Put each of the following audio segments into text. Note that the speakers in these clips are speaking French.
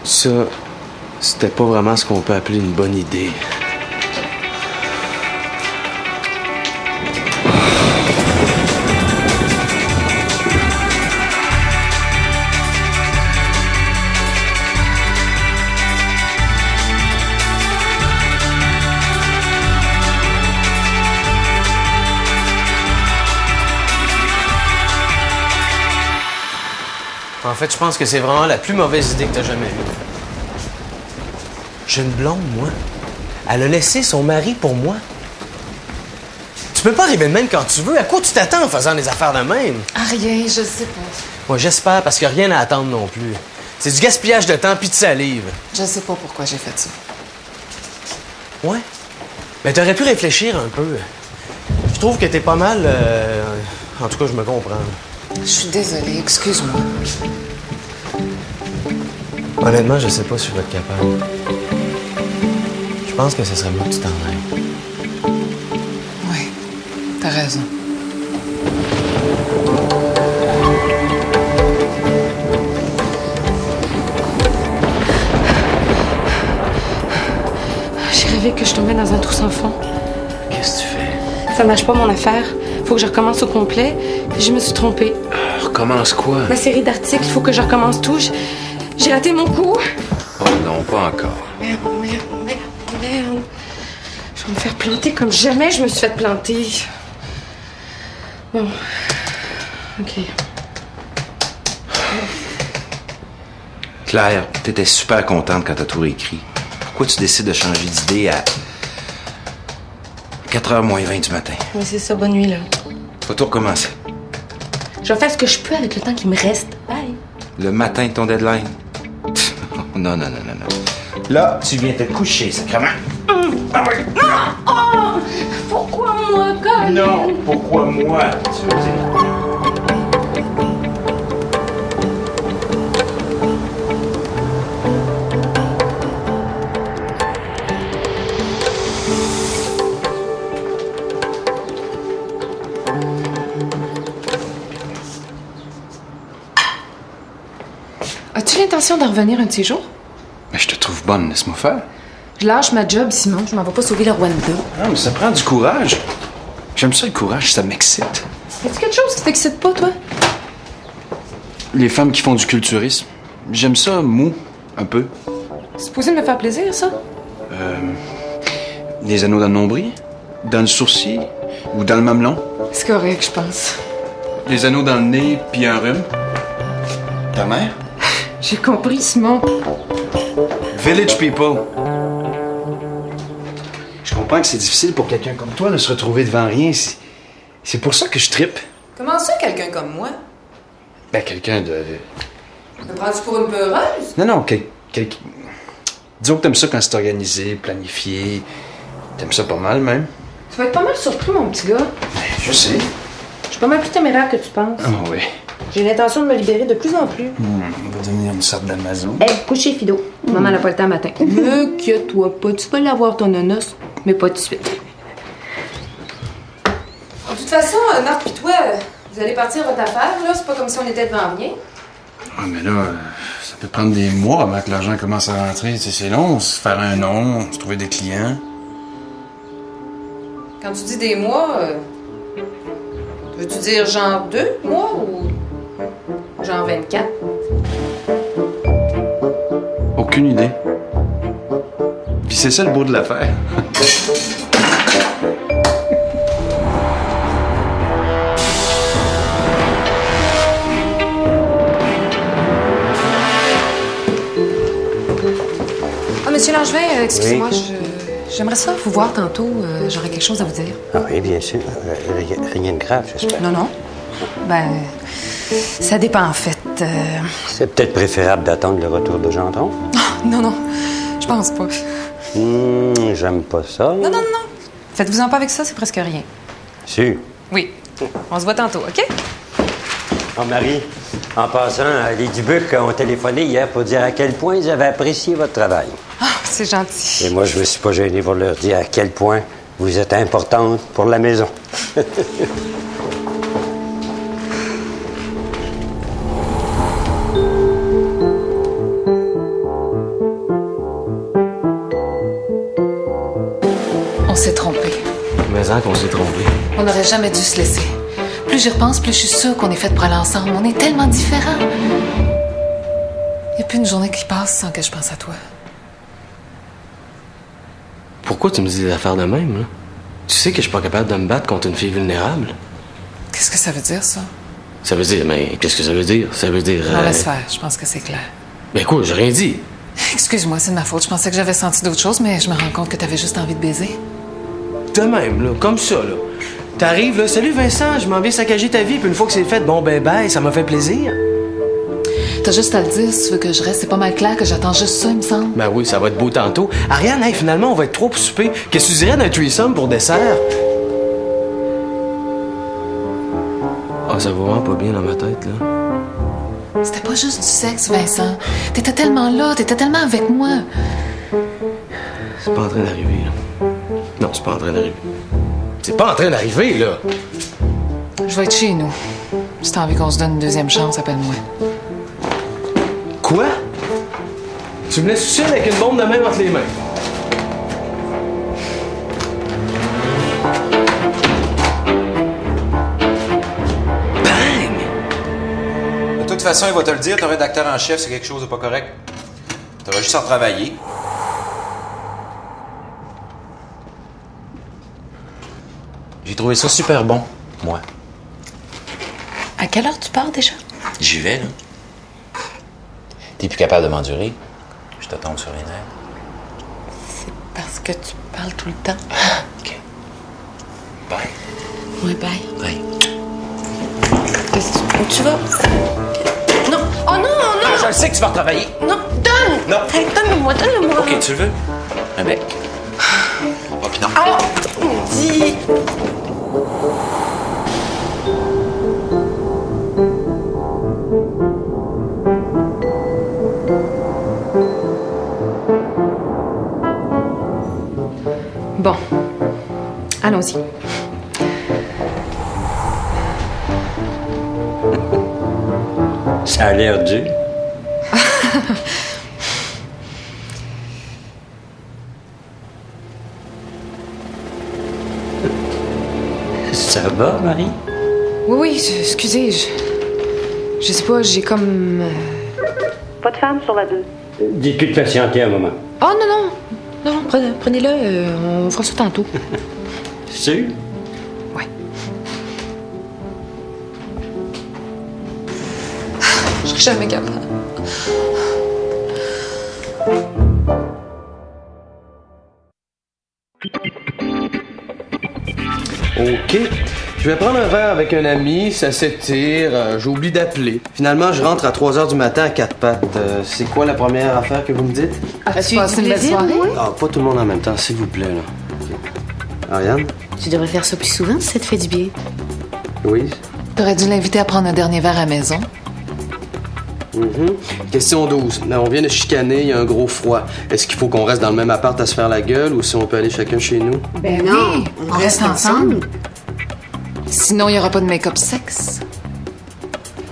Ça, c'était pas vraiment ce qu'on peut appeler une bonne idée. En fait, je pense que c'est vraiment la plus mauvaise idée que t'as jamais eue. J'ai une blonde, moi. Elle a laissé son mari pour moi. Tu peux pas arriver de même quand tu veux. À quoi tu t'attends en faisant des affaires de même? Ah, rien, je sais pas. Moi, j'espère, parce qu'il n'y a rien à attendre non plus. C'est du gaspillage de temps pis de salive. Je sais pas pourquoi j'ai fait ça. Ouais? Mais t'aurais pu réfléchir un peu. Je trouve que t'es pas mal... En tout cas, je me comprends. Je suis désolée, excuse-moi. Honnêtement, je sais pas si je vais être capable. Je pense que ce serait mieux que tu t'en ailles. Oui, t'as raison. J'ai rêvé que je tombais dans un trou sans fond. Qu'est-ce que tu fais? Ça marche pas, mon affaire. Faut que je recommence au complet. Je me suis trompée. Recommence quoi? Ma série d'articles, il faut que je recommence tout. J'ai raté mon coup. Oh non, pas encore. Merde. Je vais me faire planter comme jamais je me suis fait planter. Bon. OK. Claire, t'étais super contente quand t'as tout réécrit. Pourquoi tu décides de changer d'idée à 4h moins 20 du matin? Oui, c'est ça. Bonne nuit, là. Faut tout recommencer. Je vais faire ce que je peux avec le temps qui me reste. Bye. Le matin de ton deadline? Non. Là, tu viens te coucher, sacrément. Ah oui. Oh! Pourquoi moi, Colin? Non, pourquoi moi, tu veux dire? As-tu l'intention d'en revenir un de ces jours? Mais je te trouve bonne, laisse-moi faire. Je lâche ma job, Simon. Je m'en vais pas sauver le Rwanda. Non, mais ça prend du courage. J'aime ça, le courage, ça m'excite. Est-ce quelque chose qui t'excite pas, toi? Les femmes qui font du culturisme, j'aime ça mou, un peu. C'est supposé me faire plaisir, ça? Des anneaux dans le nombril, dans le sourcil ou dans le mamelon. C'est correct, je pense. Des anneaux dans le nez puis un rhume. Ta mère? J'ai compris, Simon. Village people. Je comprends que c'est difficile pour quelqu'un comme toi de se retrouver devant rien. C'est pour ça que je trippe. Comment ça, quelqu'un comme moi? Ben, quelqu'un de... Me prends-tu pour une peureuse? Non, disons que t'aimes ça quand c'est organisé, planifié. T'aimes ça pas mal, même. Tu vas être pas mal surpris, mon petit gars. Ben, je sais. Je suis pas mal plus téméraire que tu penses. Ah oui. J'ai l'intention de me libérer de plus en plus. On va devenir une sorte d'Amazon. Hey, couchez Fido. Maman n'a pas le temps matin. Ne quitte-toi pas. Tu peux l'avoir ton nonos, mais pas tout de suite. De toute façon, Marc pis toi, vous allez partir votre affaire, là. C'est pas comme si on était devant rien. Ah, mais là, ça peut prendre des mois avant que l'argent commence à rentrer. Tu sais, c'est long, se faire un nom, se trouver des clients. Quand tu dis des mois, veux-tu dire genre 2 mois ou genre 24? Aucune idée. Puis c'est ça le beau de l'affaire. Ah, monsieur Langevin, excusez-moi, j'aimerais ça vous voir tantôt. J'aurais quelque chose à vous dire. Ah oui, bien sûr. Rien de grave, j'espère. Non. Ben, ça dépend, en fait. C'est peut-être préférable d'attendre le retour de Gendron. Non, je pense pas. J'aime pas ça. Non. Faites-vous-en pas avec ça, c'est presque rien. Sûr. Oui. On se voit tantôt, OK? Oh, Marie, en passant, les Dubuc ont téléphoné hier pour dire à quel point ils avaient apprécié votre travail. Ah, c'est gentil. Et moi, je me suis pas gêné pour leur dire à quel point vous êtes importante pour la maison. aurait jamais dû se laisser. Plus j'y repense, plus je suis sûre qu'on est fait pour aller ensemble. On est tellement différents. Il n'y a plus une journée qui passe sans que je pense à toi. Pourquoi tu me dis des affaires de même, là? Tu sais que je suis pas capable de me battre contre une fille vulnérable? Qu'est-ce que ça veut dire, ça? Ça veut dire, mais qu'est-ce que ça veut dire? Ça veut dire... Non, laisse faire. Je pense que c'est clair. Ben quoi, j'ai rien dit. Excuse-moi, c'est de ma faute. Je pensais que j'avais senti d'autres choses, mais je me rends compte que t'avais juste envie de baiser. De même, là, comme ça, là. T'arrives, là, salut Vincent, je m'en viens saccager ta vie, puis une fois que c'est fait, bon, ben, bye, ça m'a fait plaisir. T'as juste à le dire si tu veux que je reste. C'est pas mal clair que j'attends juste ça, il me semble. Ben oui, ça va être beau tantôt. Ariane, hey, finalement, on va être trop pour souper. Qu'est-ce que tu dirais d'un threesome pour dessert? Ah, ça va vraiment pas bien dans ma tête, là. C'était pas juste du sexe, Vincent. T'étais tellement là, t'étais tellement avec moi. C'est pas en train d'arriver, là. Non, c'est pas en train d'arriver. C'est pas en train d'arriver, là. Je vais être chez nous. Si t'as envie qu'on se donne une deuxième chance, appelle-moi. Quoi? Tu me laisses seul avec une bombe de même entre les mains. Bang! De toute façon, il va te le dire, ton rédacteur en chef, c'est quelque chose de pas correct. T'auras juste à retravailler. J'ai trouvé ça super bon, moi. À quelle heure tu pars déjà? J'y vais, là. T'es plus capable de m'endurer. Je te tombe sur les nerfs. C'est parce que tu parles tout le temps. OK. Bye. Oui, bye. Bye. Où tu vas? Non! Oh non, non! Ah, je le sais que tu vas retravailler. Non, donne! Non. Hey, donne-le-moi, donne-le-moi. OK, tu le veux? Un bec. Oh, puis non. Ah! Dis! Bon. Allons-y. Ça a l'air dur. Ça va, Marie? Oui, excusez, je sais pas, j'ai comme... Pas de femme sur la 2. Dites-lui de patienter un moment. Oh non, non! Non, prenez-le, on fera ça tantôt. Sûr? Ouais. Je serai jamais capable. OK. Je vais prendre un verre avec un ami, ça s'étire, j'oublie d'appeler. Finalement, je rentre à 3h du matin à quatre pattes. C'est quoi la première affaire que vous me dites? As-tu passé une belle soirée? Ah, pas tout le monde en même temps, s'il vous plaît, là. OK. Ariane? Tu devrais faire ça plus souvent si ça te fait du bien. Louise? T'aurais dû l'inviter à prendre un dernier verre à la maison. Question 12. Là, on vient de chicaner, il y a un gros froid. Est-ce qu'il faut qu'on reste dans le même appart à se faire la gueule ou si on peut aller chacun chez nous? Ben non, on reste ensemble. Sinon, il n'y aura pas de make-up sexe.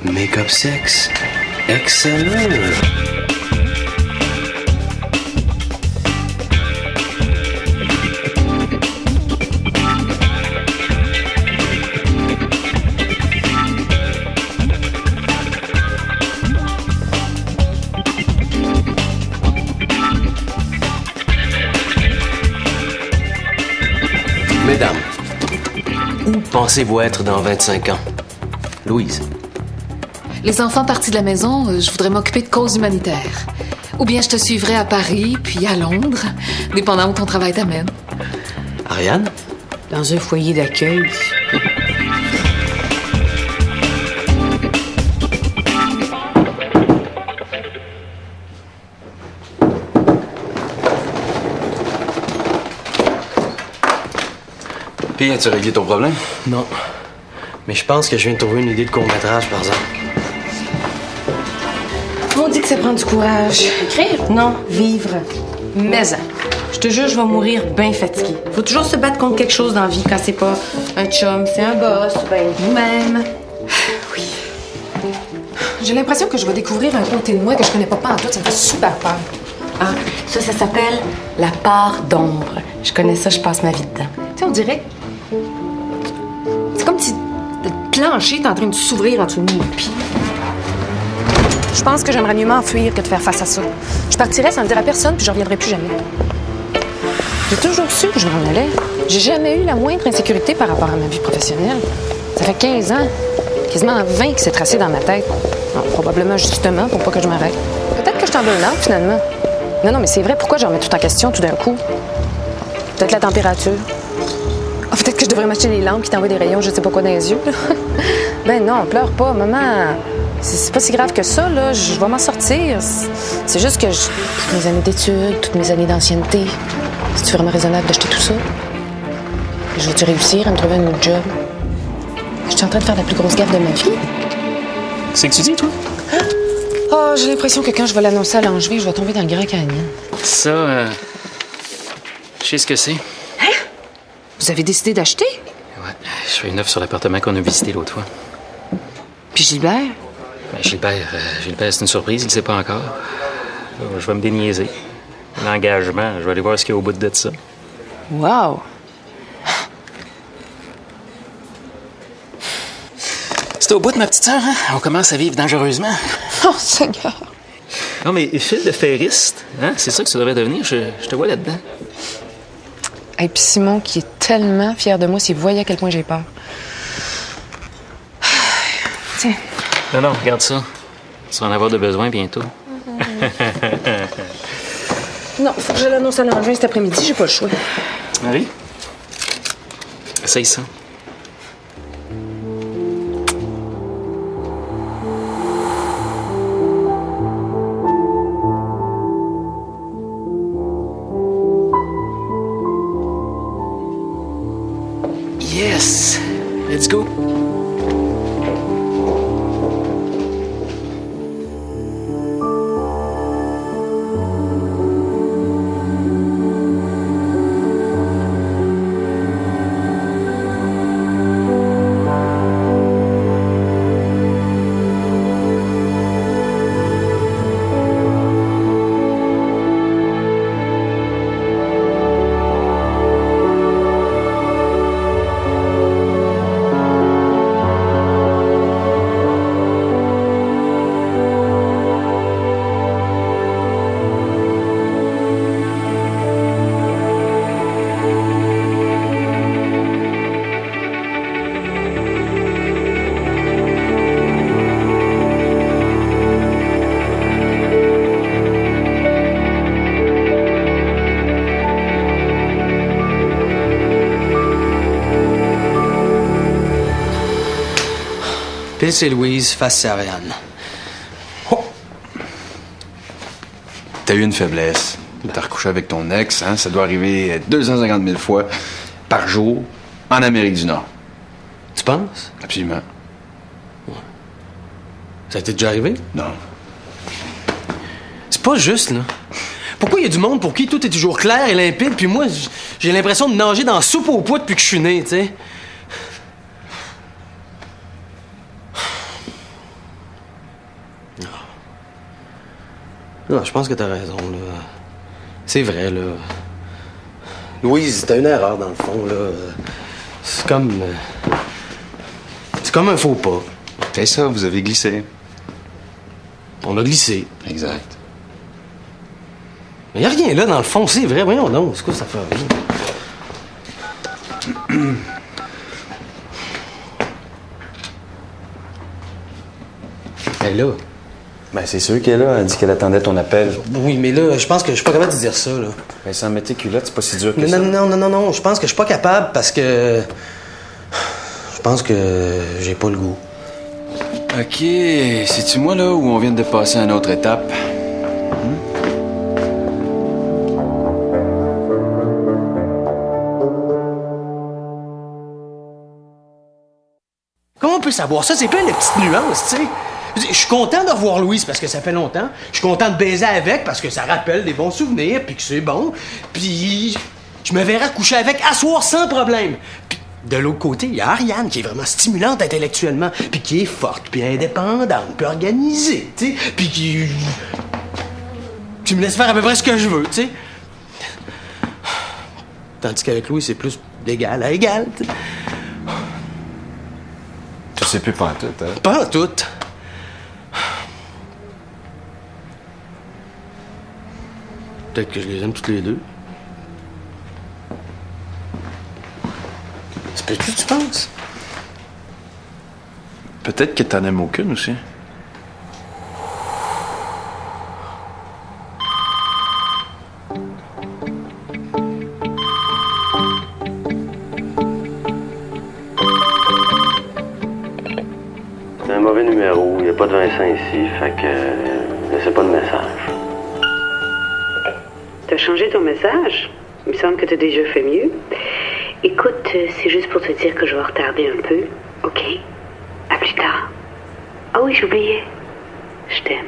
Make-up sexe. Excellent. Mesdames, où pensez-vous être dans 25 ans? Louise. Les enfants partis de la maison, je voudrais m'occuper de causes humanitaires. Ou bien je te suivrai à Paris, puis à Londres, dépendant où ton travail t'amène. Ariane? Dans un foyer d'accueil. Puis, as-tu réglé ton problème? Non. Mais je pense que je viens de trouver une idée de court-métrage, par exemple. On dit que ça prend du courage. Écrire? Non, vivre. Mais je te jure, je vais mourir bien fatiguée. Faut toujours se battre contre quelque chose dans la vie quand c'est pas un chum, c'est un boss, ben nous-mêmes. Oui. J'ai l'impression que je vais découvrir un côté de moi que je connais pas en tout. Ça me fait super peur. Ah, ça s'appelle la part d'ombre. Je connais ça, je passe ma vie dedans. Tu sais, on dirait... clenché, t'es en train de s'ouvrir en dessous de mes pieds. Je pense que j'aimerais mieux m'enfuir que de faire face à ça. Je partirais sans le dire à personne, puis je reviendrai plus jamais. J'ai toujours su que je m'en allais. J'ai jamais eu la moindre insécurité par rapport à ma vie professionnelle. Ça fait 15 ans, quasiment 20 qui s'est tracé dans ma tête. Non, probablement justement pour pas que je m'arrête. Peut-être que je t'en donne un, finalement. Non, mais c'est vrai, pourquoi je remets tout en question tout d'un coup? Peut-être la température. Ah, peut-être que je devrais m'acheter des lampes qui t'envoient des rayons, je sais pas quoi dans les yeux. Ben non, pleure pas, maman. C'est pas si grave que ça, là. Je vais m'en sortir. C'est juste que toutes mes années d'études, toutes mes années d'ancienneté, c'est-tu vraiment raisonnable d'acheter tout ça? Je vais-tu réussir à me trouver un autre job? Je suis en train de faire la plus grosse gaffe de ma vie. C'est que tu dis, toi? Oh, j'ai l'impression que quand je vais l'annoncer à Langevin, je vais tomber dans le Grand Canyon. Ça, je sais ce que c'est. Hein? Vous avez décidé d'acheter? Ouais, je fais une offre sur l'appartement qu'on a visité l'autre fois. Puis Gilbert? Ben, Gilbert, c'est une surprise, il ne sait pas encore. Je vais me déniaiser. L'engagement, je vais aller voir ce qu'il y a au bout de ça. Wow! C'est au bout de ma petite sœur, hein? On commence à vivre dangereusement. Oh, Seigneur! Non, mais fil de ferriste, hein? C'est ça que tu devrais devenir. Je te vois là-dedans. Et puis Simon, qui est tellement fier de moi s'il voyait à quel point j'ai peur. Tiens. Non, regarde ça. Tu vas en avoir de besoin bientôt. Non, faut que je l'annonce à Langevin cet après-midi, j'ai pas le choix. Marie? Essaye ça. Yes! Let's go! Pile, c'est Louise, face, c'est Ariane. Oh. T'as eu une faiblesse. T'as recouché avec ton ex, hein? Ça doit arriver 250 000 fois par jour en Amérique du Nord. Tu penses? Absolument. Ouais. Ça t'est déjà arrivé? Non. C'est pas juste, là. Pourquoi il y a du monde pour qui tout est toujours clair et limpide, puis moi, j'ai l'impression de nager dans la soupe aux pois depuis que je suis né, tu sais? Non, je pense que t'as raison, là. C'est vrai, là. Louise, t'as une erreur, dans le fond, là. C'est comme... C'est comme un faux pas. C'est ça, vous avez glissé. On a glissé. Exact. Mais y a rien là, dans le fond, c'est vrai. Voyons donc, c'est quoi ça fait rien? Elle est là. Ben, c'est sûr qu'elle est là. Elle dit qu'elle attendait ton appel. Oui, mais là, je pense que je suis pas capable de dire ça, là. Ben, sans mettre tes culottes, c'est pas si dur que ça. Non. Je pense que je suis pas capable parce que... Je pense que j'ai pas le goût. OK. C'est-tu moi, là, où on vient de passer à une autre étape? Comment on peut savoir ça? C'est plein de petites nuances, tu sais. Je suis content de revoir Louise parce que ça fait longtemps. Je suis content de baiser avec parce que ça rappelle des bons souvenirs puis que c'est bon. Puis je me verrai coucher avec à soir sans problème. Puis de l'autre côté, il y a Ariane qui est vraiment stimulante intellectuellement puis qui est forte puis indépendante puis organisée, tu sais. Puis qui me laisse faire à peu près ce que je veux, tu sais. Tandis qu'avec Louise, c'est plus d'égal à égal, tu sais. sais plus pas en tout, hein? Pas en tout. Peut-être que je les aime toutes les deux. Ça peut-tu, tu penses? Peut-être que t'en aimes aucune aussi. C'est un mauvais numéro, il n'y a pas de Vincent ici, fait que laissez pas de message. T'as changé ton message? Il me semble que t'as déjà fait mieux. Écoute, c'est juste pour te dire que je vais retarder un peu, OK? À plus tard. Ah oui, j'oubliais. Je t'aime.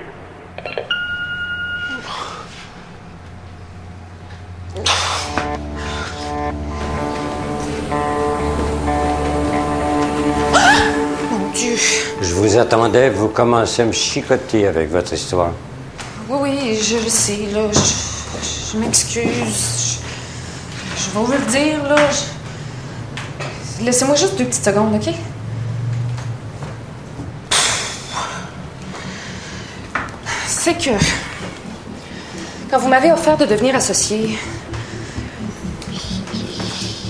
Mon Dieu. Je vous attendais, vous commencez à me chicoter avec votre histoire. Oui, oui, je le sais, là. Je m'excuse. Je vais vous le dire, là. Laissez-moi juste 2 petites secondes, OK? C'est que... Quand vous m'avez offert de devenir associée,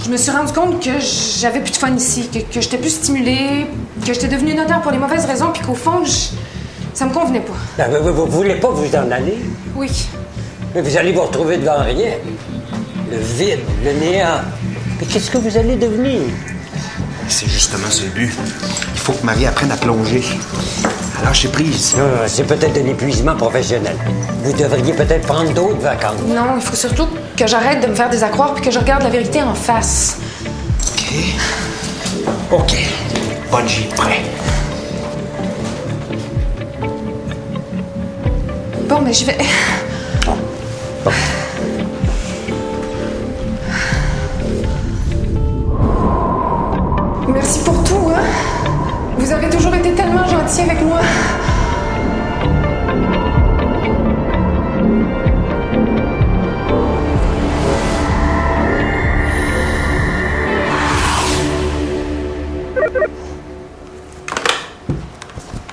je me suis rendu compte que j'avais plus de fun ici, que j'étais plus stimulée, que j'étais devenue notaire pour les mauvaises raisons, puis qu'au fond, ça me convenait pas. Ben, vous voulez pas vous en aller? Oui. Mais vous allez vous retrouver devant rien. Le vide, le néant. Mais qu'est-ce que vous allez devenir? C'est justement ce le but. Il faut que Marie apprenne à plonger. À lâcher prise. C'est peut-être un épuisement professionnel. Vous devriez peut-être prendre d'autres vacances. Non, il faut surtout que j'arrête de me faire des accroires puis que je regarde la vérité en face. OK. Bungie, prêt. Bon, mais je vais... Merci pour tout, hein? Vous avez toujours été tellement gentil avec moi.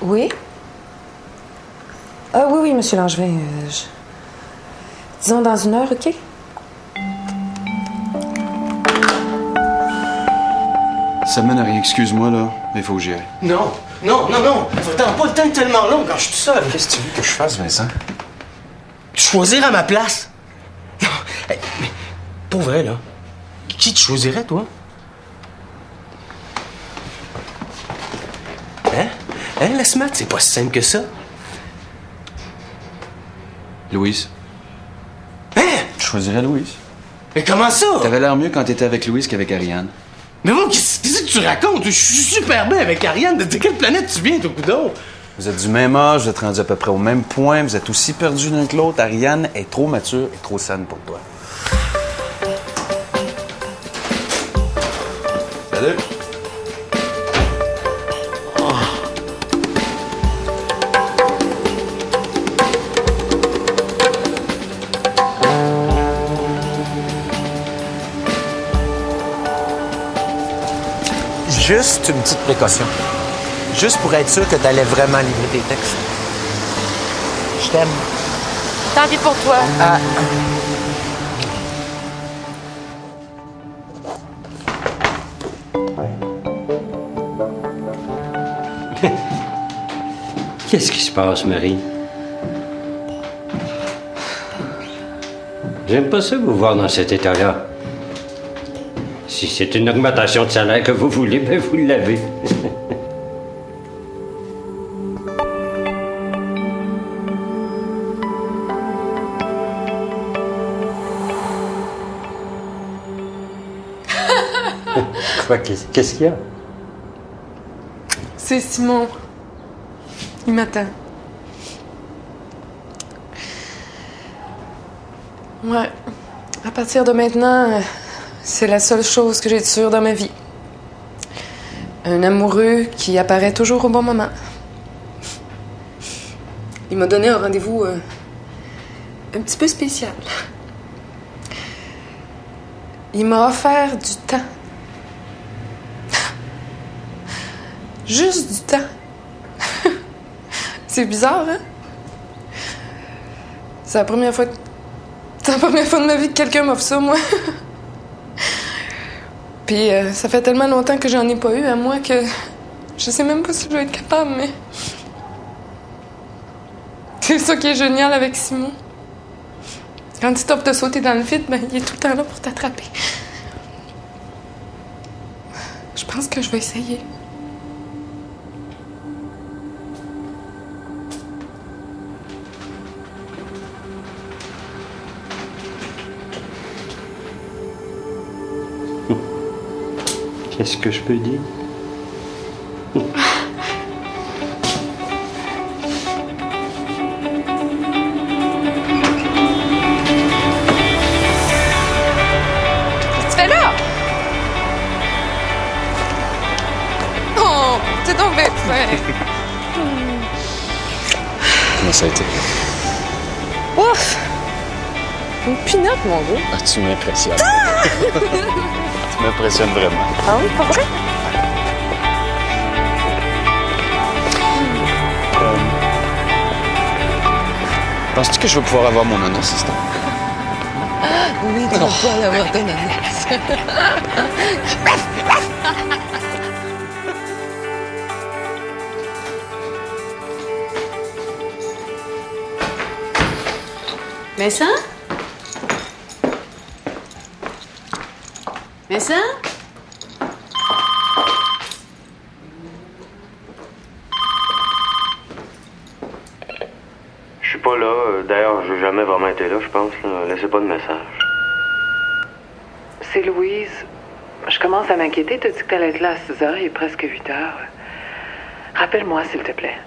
Oui? Ah oui, monsieur Langevin. Disons dans 1 heure, OK? Ça mène à rien, excuse-moi, là, mais il faut que j'y aille. Non. Attends, pas le temps tellement long quand je suis tout seul. Qu'est-ce que tu veux que je fasse, Vincent? Choisir à ma place? Non, hey, mais pour vrai, là, qui tu choisirais, toi? Hein, la SMAT, c'est pas si simple que ça. Louise. Hein? Je choisirais Louise. Mais comment ça? T'avais l'air mieux quand t'étais avec Louise qu'avec Ariane. Mais bon, qu'est-ce que tu racontes? Je suis super bien avec Ariane. De quelle planète tu viens, toi, coudonc? Vous êtes du même âge, vous êtes rendus à peu près au même point, vous êtes aussi perdus l'un que l'autre. Ariane est trop mature et trop saine pour toi. Salut! Juste une petite précaution. Juste pour être sûr que t'allais vraiment livrer tes textes. Je t'aime. Tant pis pour toi. Qu'est-ce qui se passe, Marie? J'aime pas ça vous voir dans cet état-là. Si c'est une augmentation de salaire que vous voulez, ben vous l'avez. Quoi, qu'est-ce qu'il y a? C'est Simon. Il m'attend. Ouais. À partir de maintenant, c'est la seule chose que j'ai de sûre dans ma vie. Un amoureux qui apparaît toujours au bon moment. Il m'a donné un rendez-vous un petit peu spécial. Il m'a offert du temps. Juste du temps. C'est bizarre, hein? C'est la première fois de ma vie que quelqu'un m'offre ça, moi. Puis ça fait tellement longtemps que j'en ai pas eu à moi que je sais même pas si je vais être capable, mais... C'est ça qui est génial avec Simon. Quand il t'offre de sauter dans le vide, ben, il est tout le temps là pour t'attraper. Je pense que je vais essayer. Qu'est-ce que je peux dire? Qu'est-ce que tu fais là? Oh, c'est donc bien fait. Comment ça a été? Ouf! Une pinotte, mon gars. Ah, tu m'impressionnes. Tu m'impressionnes vraiment. Ah oui, pas vrai? Penses-tu que je vais pouvoir avoir mon non assistant? Oui, tu vas pouvoir l'avoir ton annonce. Vincent? Vincent? Je suis pas là. D'ailleurs, je n'ai jamais vraiment été là, je pense. Là. Laissez pas de message. C'est Louise. Je commence à m'inquiéter. T'as dit que t'allais être là à 6 h, il est presque 8 h. Rappelle-moi, s'il te plaît.